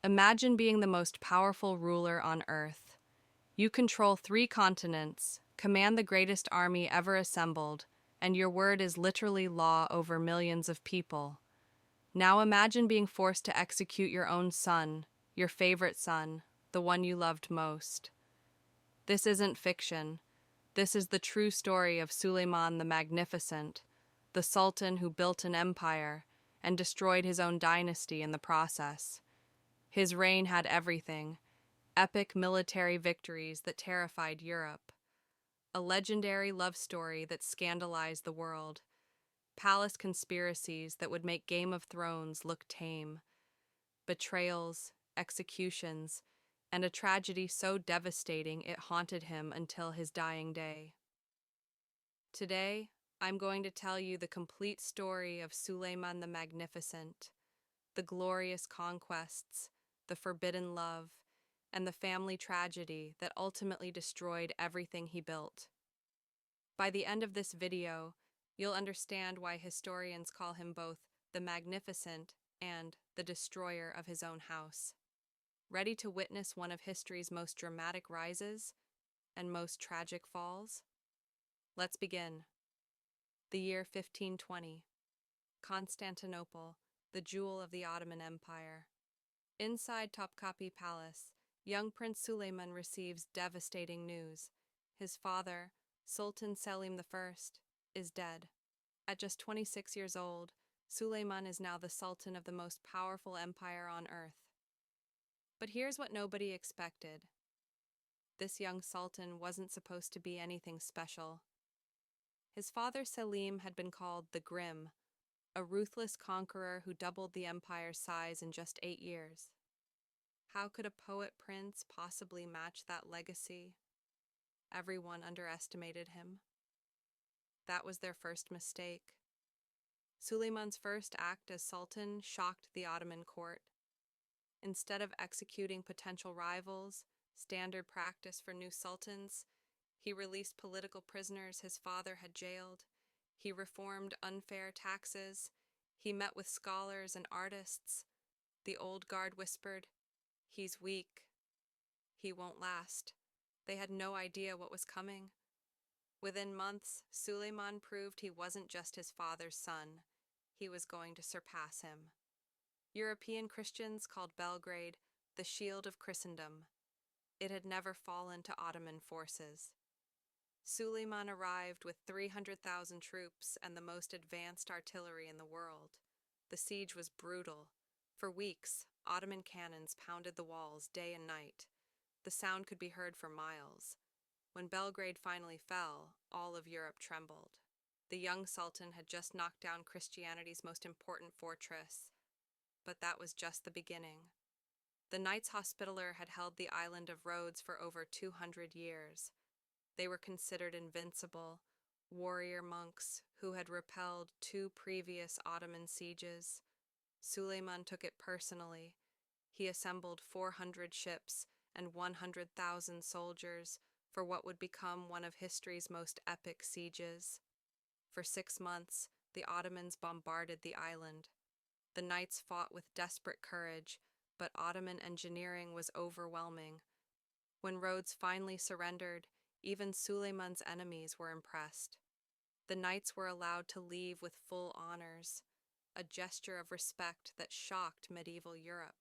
Imagine being the most powerful ruler on Earth. You control 3 continents, command the greatest army ever assembled, and your word is literally law over millions of people. Now imagine being forced to execute your own son, your favorite son, the one you loved most. This isn't fiction. This is the true story of Suleiman the Magnificent, the sultan who built an empire and destroyed his own dynasty in the process. His reign had everything: epic military victories that terrified Europe, a legendary love story that scandalized the world, palace conspiracies that would make Game of Thrones look tame, betrayals, executions, and a tragedy so devastating it haunted him until his dying day. Today, I'm going to tell you the complete story of Suleiman the Magnificent, the glorious conquests, the forbidden love, and the family tragedy that ultimately destroyed everything he built. By the end of this video, you'll understand why historians call him both the Magnificent and the destroyer of his own house. Ready to witness one of history's most dramatic rises and most tragic falls? Let's begin. The year 1520. Constantinople, the jewel of the Ottoman Empire. Inside Topkapi Palace, young Prince Suleiman receives devastating news. His father, Sultan Selim I, is dead. At just 26 years old, Suleiman is now the sultan of the most powerful empire on earth. But here's what nobody expected. This young sultan wasn't supposed to be anything special. His father Selim had been called the Grim, a ruthless conqueror who doubled the empire's size in just 8 years. How could a poet prince possibly match that legacy? Everyone underestimated him. That was their first mistake. Suleiman's first act as sultan shocked the Ottoman court. Instead of executing potential rivals, standard practice for new sultans, he released political prisoners his father had jailed. He reformed unfair taxes. He met with scholars and artists. The old guard whispered, "He's weak. He won't last." They had no idea what was coming. Within months, Suleiman proved he wasn't just his father's son. He was going to surpass him. European Christians called Belgrade the shield of Christendom. It had never fallen to Ottoman forces. Suleiman arrived with 300,000 troops and the most advanced artillery in the world. The siege was brutal. For weeks, Ottoman cannons pounded the walls day and night. The sound could be heard for miles. When Belgrade finally fell, all of Europe trembled. The young sultan had just knocked down Christianity's most important fortress. But that was just the beginning. The Knights Hospitaller had held the island of Rhodes for over 200 years. They were considered invincible, warrior monks who had repelled 2 previous Ottoman sieges. Suleiman took it personally. He assembled 400 ships and 100,000 soldiers for what would become one of history's most epic sieges. For 6 months, the Ottomans bombarded the island. The knights fought with desperate courage, but Ottoman engineering was overwhelming. When Rhodes finally surrendered, even Suleiman's enemies were impressed. The knights were allowed to leave with full honors, a gesture of respect that shocked medieval Europe.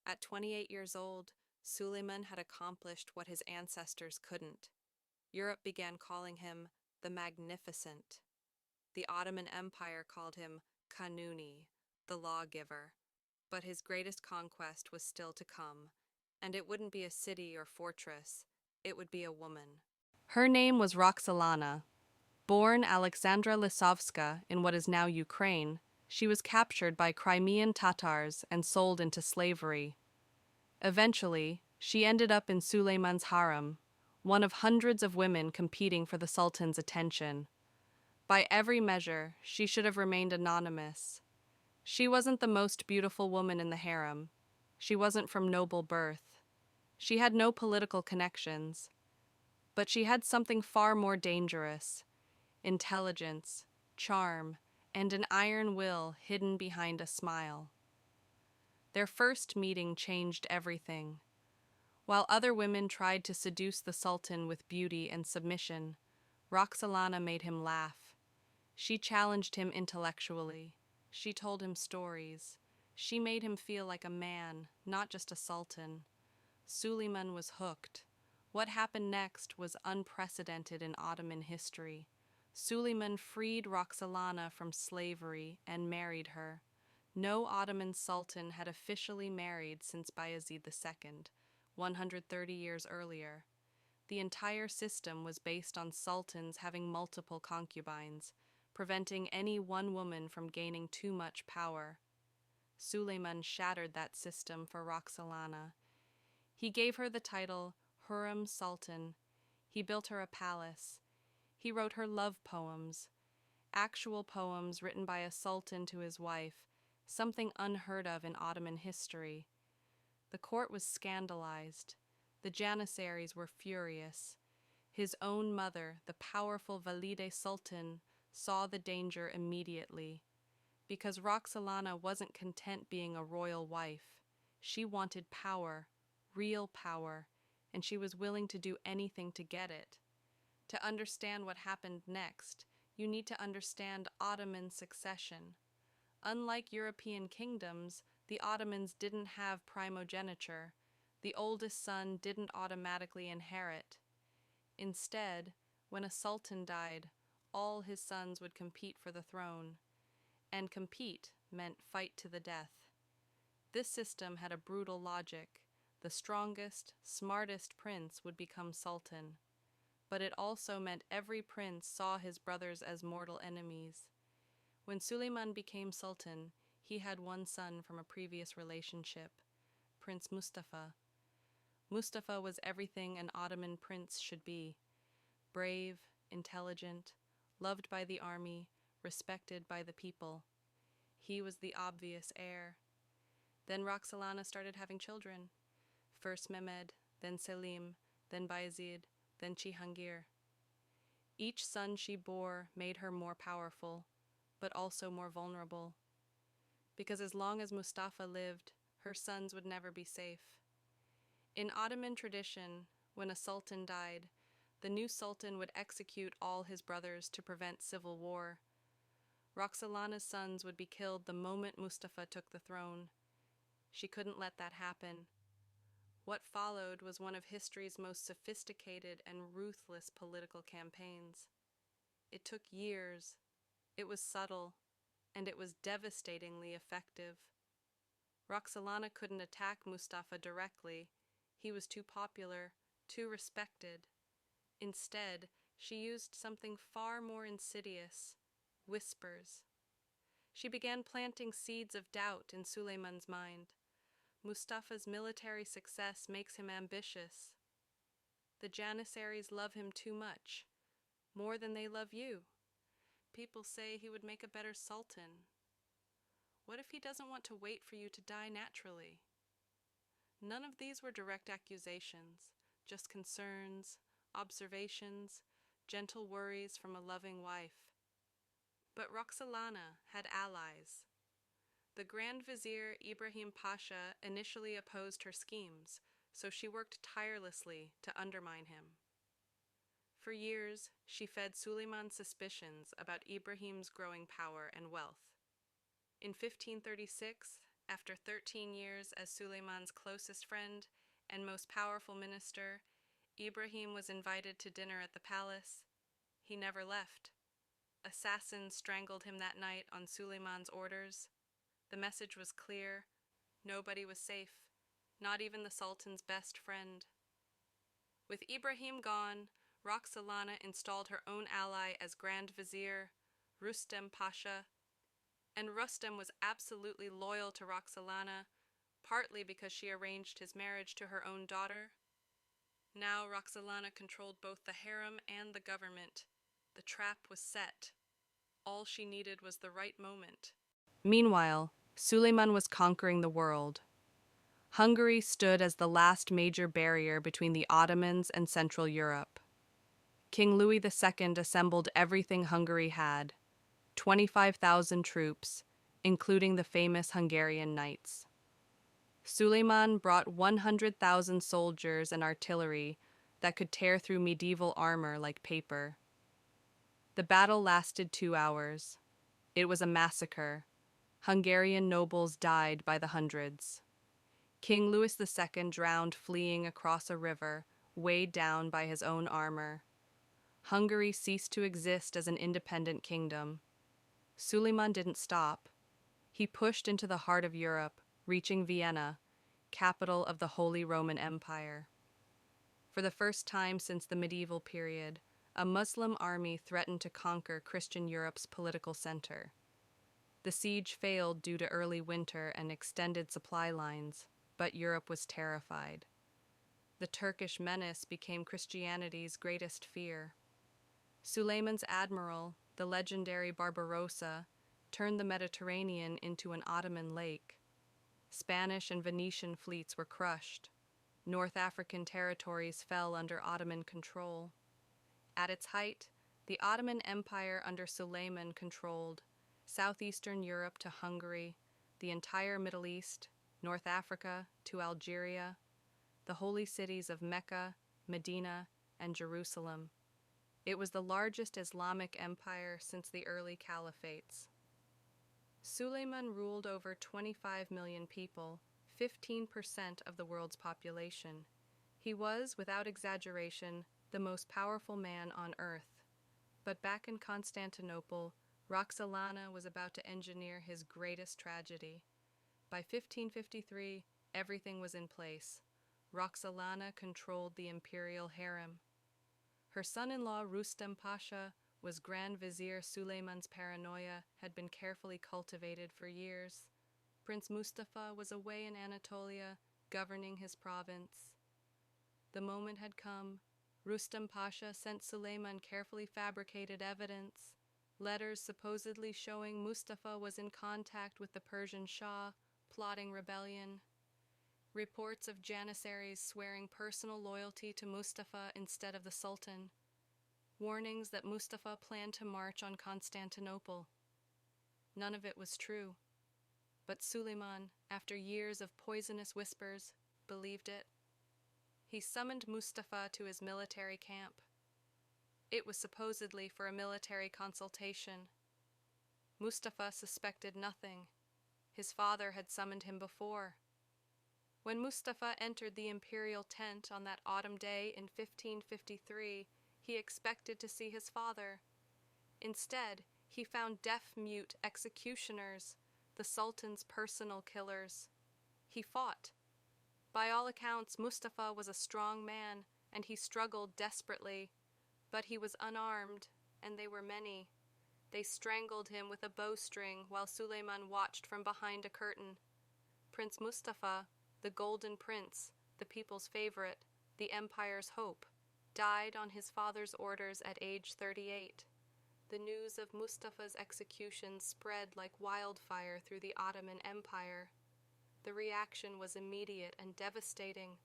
At 28 years old, Suleiman had accomplished what his ancestors couldn't. Europe began calling him the Magnificent. The Ottoman Empire called him Kanuni, the lawgiver. But his greatest conquest was still to come, and it wouldn't be a city or fortress, it would be a woman. Her name was Roxolana. Born Alexandra Lisovska in what is now Ukraine, she was captured by Crimean Tatars and sold into slavery. Eventually, she ended up in Suleiman's harem, one of hundreds of women competing for the Sultan's attention. By every measure, she should have remained anonymous. She wasn't the most beautiful woman in the harem. She wasn't from noble birth. She had no political connections. But she had something far more dangerous: intelligence, charm, and an iron will hidden behind a smile. Their first meeting changed everything. While other women tried to seduce the Sultan with beauty and submission, Roxolana made him laugh. She challenged him intellectually. She told him stories. She made him feel like a man, not just a sultan. Suleiman was hooked. What happened next was unprecedented in Ottoman history. Suleiman freed Roxolana from slavery and married her. No Ottoman sultan had officially married since Bayezid II, 130 years earlier. The entire system was based on sultans having multiple concubines, preventing any one woman from gaining too much power. Suleiman shattered that system for Roxolana. He gave her the title Hurrem Sultan. He built her a palace. He wrote her love poems, actual poems written by a sultan to his wife, something unheard of in Ottoman history. The court was scandalized. The Janissaries were furious. His own mother, the powerful Valide Sultan, saw the danger immediately. Because Roxolana wasn't content being a royal wife. She wanted power, real power, and she was willing to do anything to get it. To understand what happened next, you need to understand Ottoman succession. Unlike European kingdoms, the Ottomans didn't have primogeniture. The oldest son didn't automatically inherit. Instead, when a sultan died, all his sons would compete for the throne. And compete meant fight to the death. This system had a brutal logic. The strongest, smartest prince would become sultan. But it also meant every prince saw his brothers as mortal enemies. When Suleiman became sultan, he had one son from a previous relationship, Prince Mustafa. Mustafa was everything an Ottoman prince should be: brave, intelligent, loved by the army, respected by the people. He was the obvious heir. Then Roxolana started having children. First Mehmed, then Selim, then Bayezid, then Cihangir. Each son she bore made her more powerful, but also more vulnerable. Because as long as Mustafa lived, her sons would never be safe. In Ottoman tradition, when a sultan died, the new sultan would execute all his brothers to prevent civil war. Roxolana's sons would be killed the moment Mustafa took the throne. She couldn't let that happen. What followed was one of history's most sophisticated and ruthless political campaigns. It took years, it was subtle, and it was devastatingly effective. Roxolana couldn't attack Mustafa directly. He was too popular, too respected. Instead, she used something far more insidious: whispers. She began planting seeds of doubt in Suleiman's mind. Mustafa's military success makes him ambitious. The Janissaries love him too much, more than they love you. People say he would make a better sultan. What if he doesn't want to wait for you to die naturally? None of these were direct accusations, just concerns, observations, gentle worries from a loving wife. But Roxolana had allies. The Grand Vizier Ibrahim Pasha initially opposed her schemes, so she worked tirelessly to undermine him. For years, she fed Suleiman's suspicions about Ibrahim's growing power and wealth. In 1536, after 13 years as Suleiman's closest friend and most powerful minister, Ibrahim was invited to dinner at the palace. He never left. Assassins strangled him that night on Suleiman's orders. The message was clear: nobody was safe, not even the Sultan's best friend. With Ibrahim gone, Roxolana installed her own ally as Grand Vizier, Rustem Pasha, and Rustem was absolutely loyal to Roxolana, partly because she arranged his marriage to her own daughter. Now Roxolana controlled both the harem and the government. The trap was set. All she needed was the right moment. Meanwhile, Suleiman was conquering the world. Hungary stood as the last major barrier between the Ottomans and Central Europe. King Louis II assembled everything Hungary had: 25,000 troops, including the famous Hungarian Knights. Suleiman brought 100,000 soldiers and artillery that could tear through medieval armor like paper. The battle lasted 2 hours. It was a massacre. Hungarian nobles died by the hundreds. King Louis II drowned fleeing across a river, weighed down by his own armor. Hungary ceased to exist as an independent kingdom. Suleiman didn't stop. He pushed into the heart of Europe, reaching Vienna, capital of the Holy Roman Empire. For the first time since the medieval period, a Muslim army threatened to conquer Christian Europe's political center. The siege failed due to early winter and extended supply lines, but Europe was terrified. The Turkish menace became Christianity's greatest fear. Suleiman's admiral, the legendary Barbarossa, turned the Mediterranean into an Ottoman lake. Spanish and Venetian fleets were crushed. North African territories fell under Ottoman control. At its height, the Ottoman Empire under Suleiman controlled southeastern Europe to Hungary, the entire Middle East, North Africa to Algeria, the holy cities of Mecca, Medina, and Jerusalem. It was the largest Islamic empire since the early caliphates. Suleiman ruled over 25 million people, 15% of the world's population. He was, without exaggeration, the most powerful man on earth. But back in Constantinople, Roxolana was about to engineer his greatest tragedy. By 1553, everything was in place. Roxolana controlled the imperial harem. Her son-in-law Rustem Pasha was Grand Vizier. Suleiman's paranoia had been carefully cultivated for years. Prince Mustafa was away in Anatolia, governing his province. The moment had come. Rustem Pasha sent Suleiman carefully fabricated evidence, letters supposedly showing Mustafa was in contact with the Persian Shah, plotting rebellion. Reports of Janissaries swearing personal loyalty to Mustafa instead of the Sultan. Warnings that Mustafa planned to march on Constantinople. None of it was true. But Suleiman, after years of poisonous whispers, believed it. He summoned Mustafa to his military camp. It was supposedly for a military consultation. Mustafa suspected nothing. His father had summoned him before. When Mustafa entered the imperial tent on that autumn day in 1553, he expected to see his father. Instead, he found deaf-mute executioners, the Sultan's personal killers. He fought. By all accounts, Mustafa was a strong man, and he struggled desperately. But he was unarmed, and they were many. They strangled him with a bowstring while Suleiman watched from behind a curtain. Prince Mustafa, the Golden Prince, the people's favorite, the empire's hope, died on his father's orders at age 38. The news of Mustafa's execution spread like wildfire through the Ottoman Empire. The reaction was immediate and devastating.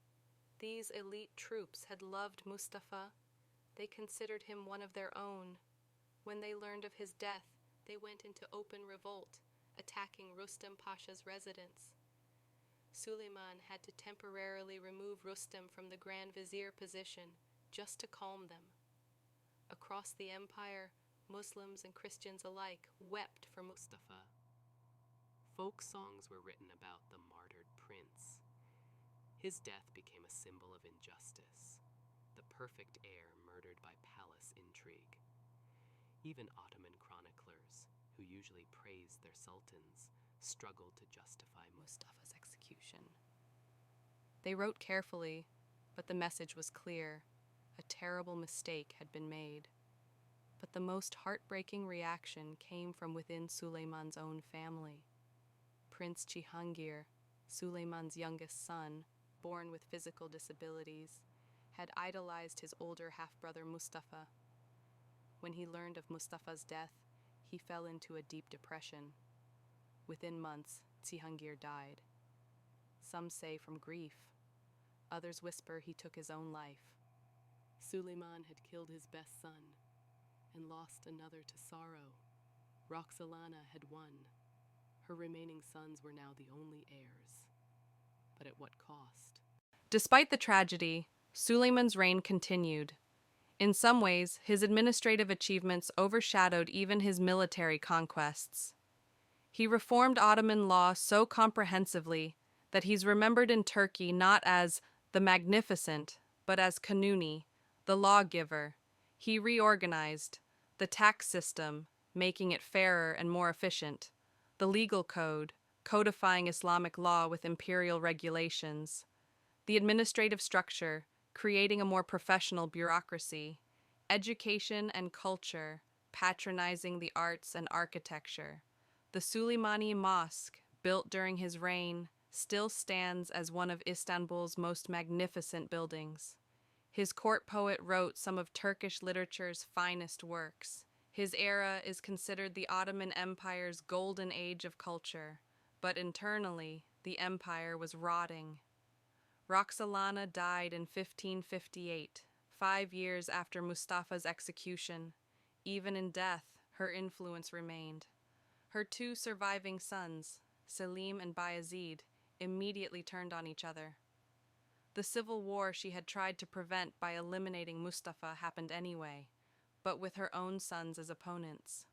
These elite troops had loved Mustafa. They considered him one of their own. When they learned of his death, they went into open revolt, attacking Rustem Pasha's residence. Suleiman had to temporarily remove Rustem from the Grand Vizier position, just to calm them. Across the empire, Muslims and Christians alike wept for Mustafa. Folk songs were written about the martyred prince. His death became a symbol of injustice, the perfect heir murdered by palace intrigue. Even Ottoman chroniclers, who usually praised their sultans, struggled to justify Mustafa's execution. They wrote carefully, but the message was clear. A terrible mistake had been made. But the most heartbreaking reaction came from within Suleiman's own family. Prince Cihangir, Suleiman's youngest son, born with physical disabilities, had idolized his older half-brother Mustafa. When he learned of Mustafa's death, he fell into a deep depression. Within months, Cihangir died. Some say from grief. Others whisper he took his own life. Suleiman had killed his best son and lost another to sorrow. Roxolana had won. Her remaining sons were now the only heirs. but at what cost? Despite the tragedy, Suleiman's reign continued. In some ways, his administrative achievements overshadowed even his military conquests. He reformed Ottoman law so comprehensively that he's remembered in Turkey not as the Magnificent, but as Kanuni, the lawgiver. He reorganized the tax system, making it fairer and more efficient, the legal code, codifying Islamic law with imperial regulations, the administrative structure, creating a more professional bureaucracy, education and culture, patronizing the arts and architecture. The Suleimani Mosque, built during his reign, still stands as one of Istanbul's most magnificent buildings. His court poet wrote some of Turkish literature's finest works. His era is considered the Ottoman Empire's golden age of culture, but internally, the empire was rotting. Roxolana died in 1558, 5 years after Mustafa's execution. Even in death, her influence remained. Her two surviving sons, Selim and Bayezid, immediately turned on each other. The civil war she had tried to prevent by eliminating Mustafa happened anyway, but with her own sons as opponents.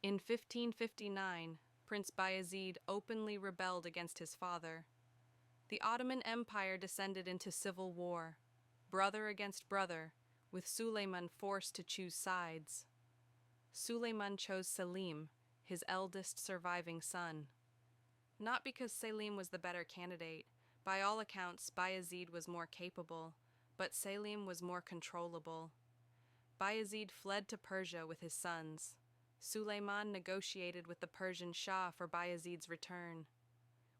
In 1559, Prince Bayezid openly rebelled against his father. The Ottoman Empire descended into civil war, brother against brother, with Suleiman forced to choose sides. Suleiman chose Selim, his eldest surviving son. Not because Selim was the better candidate. By all accounts, Bayezid was more capable, but Selim was more controllable. Bayezid fled to Persia with his sons. Suleiman negotiated with the Persian Shah for Bayezid's return.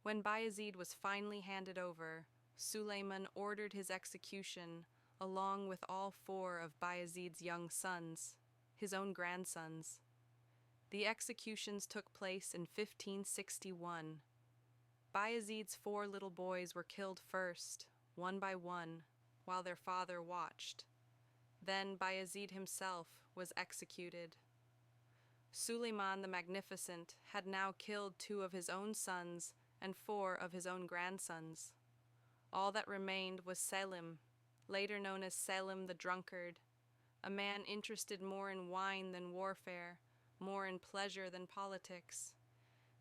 When Bayezid was finally handed over, Suleiman ordered his execution along with all 4 of Bayezid's young sons, his own grandsons. The executions took place in 1561. Bayezid's 4 little boys were killed first, one by one, while their father watched. Then Bayezid himself was executed. Suleiman the Magnificent had now killed 2 of his own sons and 4 of his own grandsons. All that remained was Selim, later known as Selim the Drunkard, a man interested more in wine than warfare, more in pleasure than politics.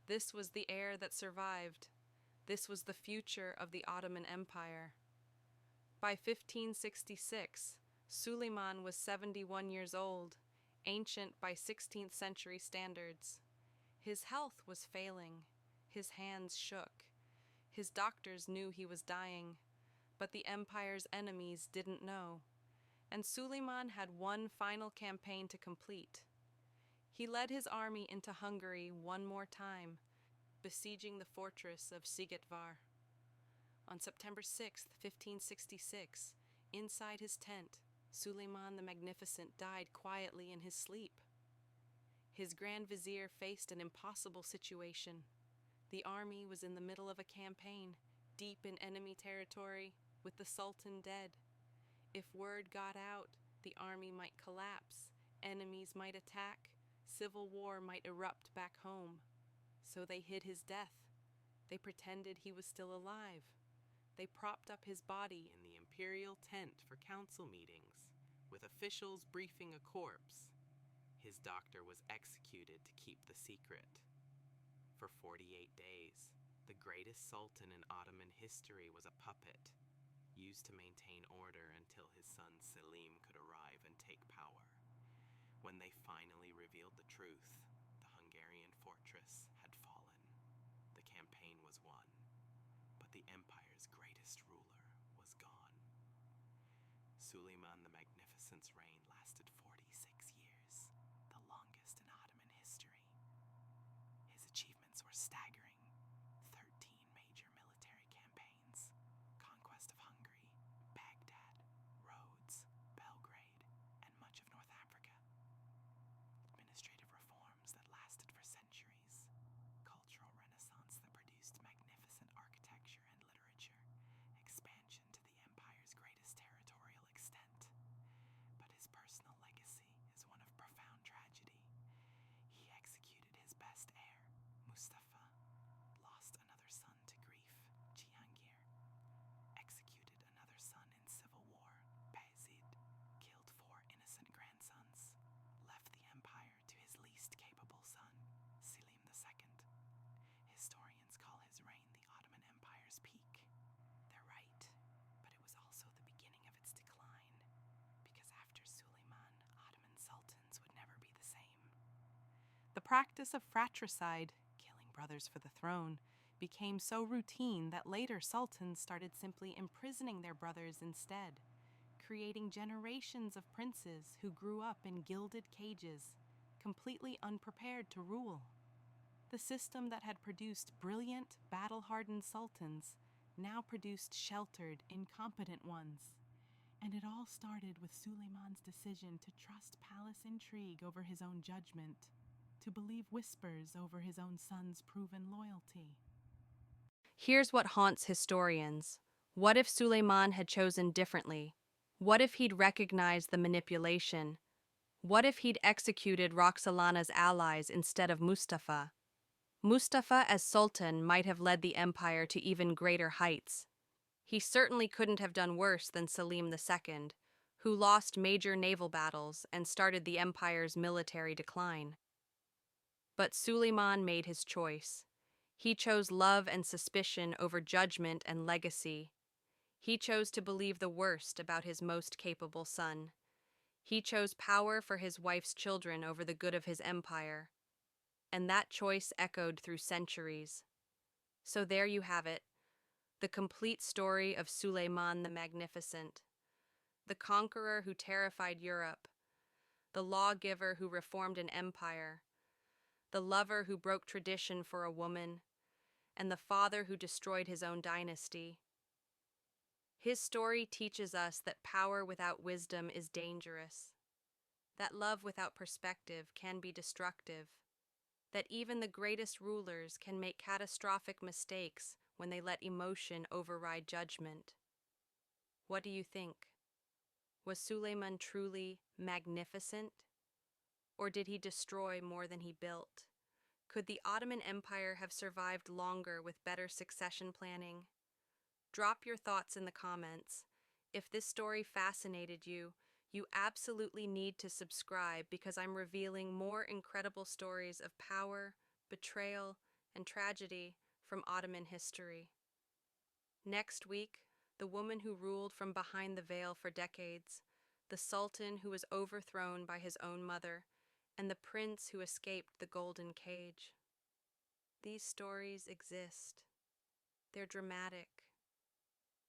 This was the heir that survived. This was the future of the Ottoman Empire. By 1566, Suleiman was 71 years old, ancient by 16th century standards. His health was failing. His hands shook. His doctors knew he was dying, but the empire's enemies didn't know. And Suleiman had one final campaign to complete. He led his army into Hungary one more time, besieging the fortress of Szigetvar. On September 6, 1566, inside his tent, Suleiman the Magnificent died quietly in his sleep. His Grand Vizier faced an impossible situation. The army was in the middle of a campaign, deep in enemy territory, with the Sultan dead. If word got out, the army might collapse, enemies might attack, civil war might erupt back home. So they hid his death. They pretended he was still alive. They propped up his body in the imperial tent for council meetings, with officials briefing a corpse. His doctor was executed to keep the secret. For 48 days, the greatest sultan in Ottoman history was a puppet, used to maintain order until his son Selim could arrive and take power. When they finally revealed the truth, the Hungarian fortress had fallen. The campaign was won, but the empire's greatest ruler was gone. Suleiman the Magnificent's reign lasted 46 years, the longest in Ottoman history. His achievements were staggering: 13 major military campaigns, conquest of Hungary, Baghdad, Rhodes, Belgrade, and much of North Africa. Administrative reforms that lasted for centuries, cultural renaissance that produced magnificent architecture and literature, expansion to the empire's greatest territorial extent. But his practice of fratricide, killing brothers for the throne, became so routine that later sultans started simply imprisoning their brothers instead, creating generations of princes who grew up in gilded cages, completely unprepared to rule. The system that had produced brilliant, battle-hardened sultans now produced sheltered, incompetent ones. And it all started with Suleiman's decision to trust palace intrigue over his own judgment, to believe whispers over his own son's proven loyalty. Here's what haunts historians. What if Suleiman had chosen differently? What if he'd recognized the manipulation? What if he'd executed Roxolana's allies instead of Mustafa? Mustafa as Sultan might have led the empire to even greater heights. He certainly couldn't have done worse than Selim II, who lost major naval battles and started the empire's military decline. But Suleiman made his choice. He chose love and suspicion over judgment and legacy. He chose to believe the worst about his most capable son. He chose power for his wife's children over the good of his empire. And that choice echoed through centuries. So there you have it, the complete story of Suleiman the Magnificent, the conqueror who terrified Europe, the lawgiver who reformed an empire, the lover who broke tradition for a woman, and the father who destroyed his own dynasty. His story teaches us that power without wisdom is dangerous, that love without perspective can be destructive, that even the greatest rulers can make catastrophic mistakes when they let emotion override judgment. What do you think? Was Suleiman truly magnificent? Or did he destroy more than he built? Could the Ottoman Empire have survived longer with better succession planning? Drop your thoughts in the comments. If this story fascinated you, you absolutely need to subscribe because I'm revealing more incredible stories of power, betrayal, and tragedy from Ottoman history. Next week, the woman who ruled from behind the veil for decades, the sultan who was overthrown by his own mother, and the prince who escaped the golden cage. These stories exist. They're dramatic,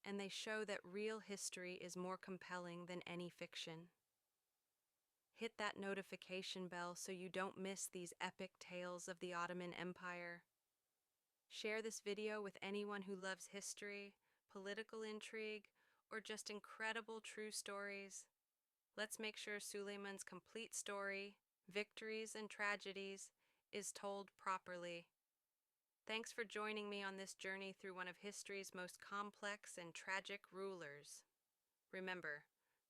and they show that real history is more compelling than any fiction. Hit that notification bell so you don't miss these epic tales of the Ottoman Empire. Share this video with anyone who loves history, political intrigue, or just incredible true stories. Let's make sure Suleiman's complete story, victories and tragedies, is told properly. Thanks for joining me on this journey through one of history's most complex and tragic rulers. Remember,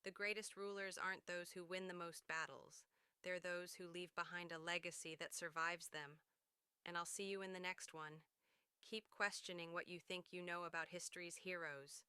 the greatest rulers aren't those who win the most battles. They're those who leave behind a legacy that survives them. And I'll see you in the next one. Keep questioning what you think you know about history's heroes.